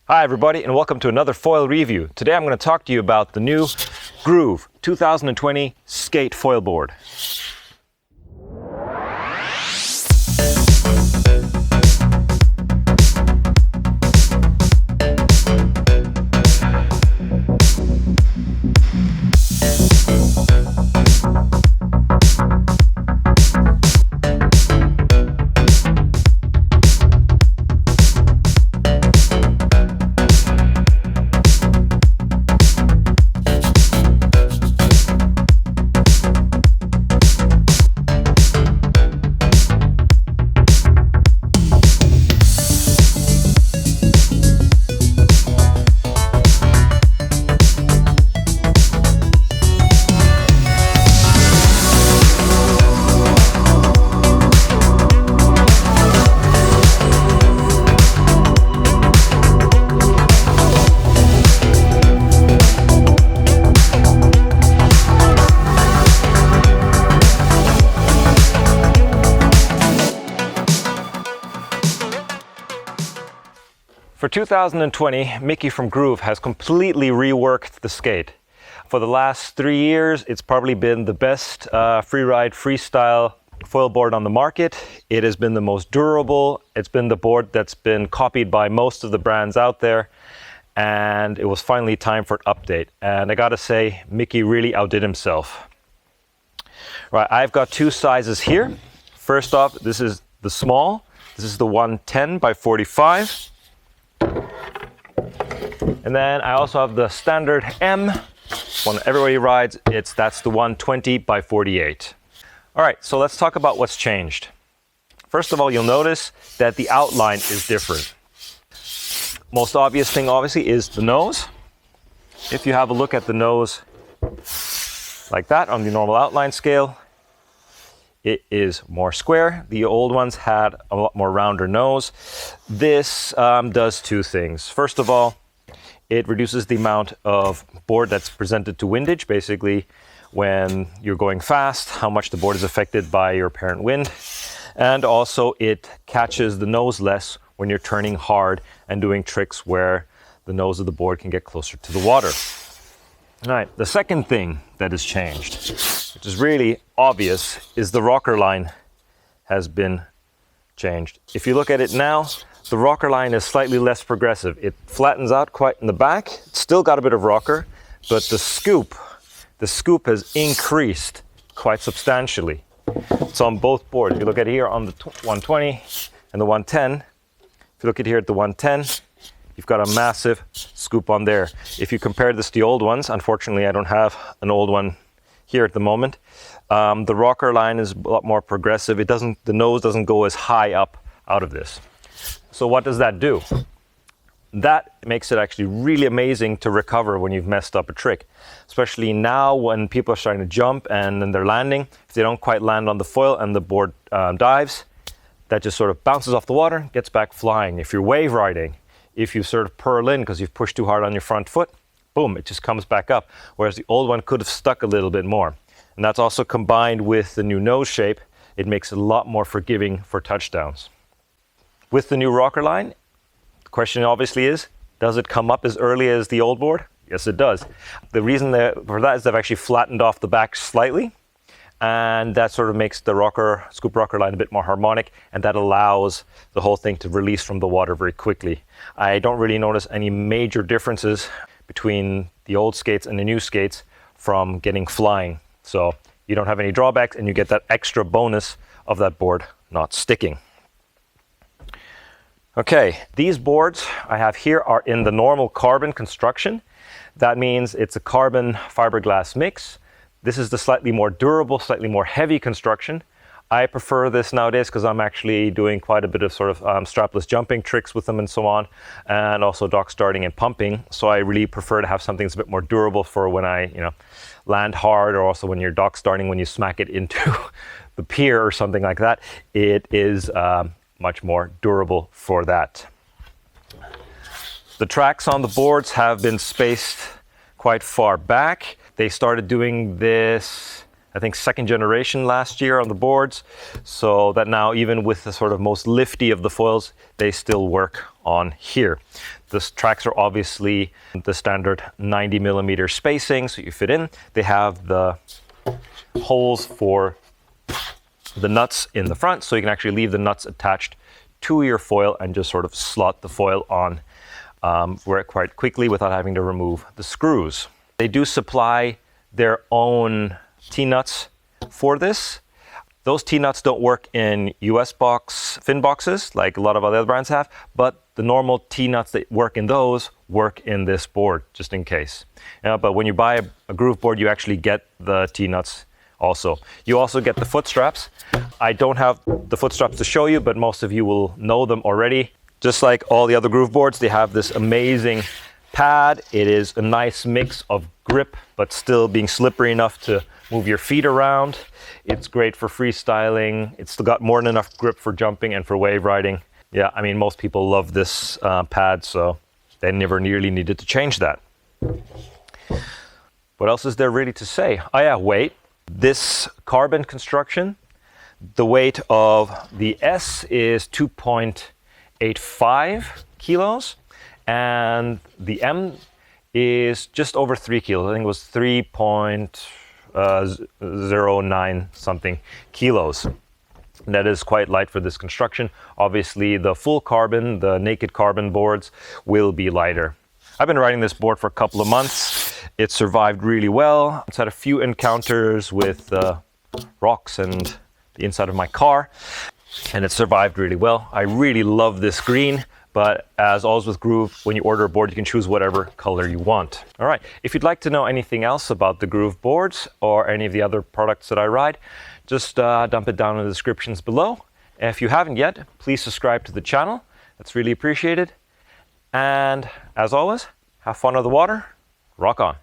Hi everybody and welcome to another foil review. Today I'm going to talk to you about the new Groove 2020 skate foil board. For 2020, Mickey from Groove has completely reworked the skate. For the last 3 years, it's probably been the best freeride, freestyle foil board on the market. It has been the most durable. It's been the board that's been copied by most of the brands out there. And it was finally time for an update. And I gotta say, Mickey really outdid himself. Right, I've got two sizes here. First off, this is the small. This is the 110 by 45. And then I also have the standard M, one everybody rides. That's the 120 by 48. All right, so let's talk about what's changed. First of all, you'll notice that the outline is different. Most obvious thing, obviously, is the nose. If you have a look at the nose like that on the normal outline scale, it is more square. The old ones had a lot more rounder nose. This does two things. First of all, it reduces the amount of board that's presented to windage. Basically, when you're going fast, how much the board is affected by your apparent wind. And also it catches the nose less when you're turning hard and doing tricks where the nose of the board can get closer to the water. All right, the second thing that has changed, which is really obvious, is the rocker line has been changed. If you look at it now, the rocker line is slightly less progressive. It flattens out quite in the back. It's still got a bit of rocker, but the scoop has increased quite substantially. So on both boards, if you look at here on the 120 and the 110, if you look at here at the 110, you've got a massive scoop on there. If you compare this to the old ones, unfortunately I don't have an old one here at the moment. The rocker line is a lot more progressive. The nose doesn't go as high up out of this. So what does that do? That makes it actually really amazing to recover when you've messed up a trick. Especially now when people are starting to jump and then they're landing. If they don't quite land on the foil and the board dives, that just sort of bounces off the water, gets back flying. If you're wave riding, if you sort of purl in because you've pushed too hard on your front foot, boom, it just comes back up. Whereas the old one could have stuck a little bit more. And that's also combined with the new nose shape. It makes it a lot more forgiving for touchdowns. With the new rocker line, the question obviously is, does it come up as early as the old board? Yes, it does. The reason for that is they've actually flattened off the back slightly. And that sort of makes the scoop rocker line a bit more harmonic, and that allows the whole thing to release from the water very quickly. I don't really notice any major differences between the old skates and the new skates from getting flying. So you don't have any drawbacks and you get that extra bonus of that board not sticking. Okay, these boards I have here are in the normal carbon construction. That means it's a carbon fiberglass mix. This is the slightly more durable, slightly more heavy construction. I prefer this nowadays because I'm actually doing quite a bit of sort of strapless jumping tricks with them and so on, and also dock starting and pumping. So I really prefer to have something that's a bit more durable for when I, land hard, or also when you're dock starting, when you smack it into the pier or something like that. It is much more durable for that. The tracks on the boards have been spaced quite far back. They started doing this I think, second generation last year on the boards, so that now even with the sort of most lifty of the foils, they still work on here. The tracks are obviously the standard 90 millimeter spacing, so you fit in. They have the holes for the nuts in the front, so you can actually leave the nuts attached to your foil and just sort of slot the foil on quite quickly without having to remove the screws. They do supply their own T-nuts for this. Those T-nuts don't work in US fin boxes like a lot of other brands have, but the normal T-nuts that work in those work in this board, just in case. But when you buy a groove board, you actually get the T-nuts also. You also get the foot straps. I don't have the foot straps to show you, but most of you will know them already. Just like all the other groove boards, they have this amazing pad. It is a nice mix of grip, but still being slippery enough to move your feet around. It's great for freestyling. It's still got more than enough grip for jumping and for wave riding. Yeah, I mean, most people love this pad, so they never nearly needed to change that. What else is there really to say? Oh yeah, weight. This carbon construction, the weight of the S is 2.85 kilos, and the M is just over 3 kilos. I think it was 3.09 something kilos. And that is quite light for this construction. Obviously, the full carbon, the naked carbon boards will be lighter. I've been riding this board for a couple of months. It survived really well. It's had a few encounters with rocks and the inside of my car, and it survived really well. I really love this green, but as always with Groove, when you order a board, you can choose whatever color you want. All right, if you'd like to know anything else about the Groove boards or any of the other products that I ride, just dump it down in the descriptions below. And if you haven't yet, please subscribe to the channel. That's really appreciated. And as always, have fun on the water. Rock on.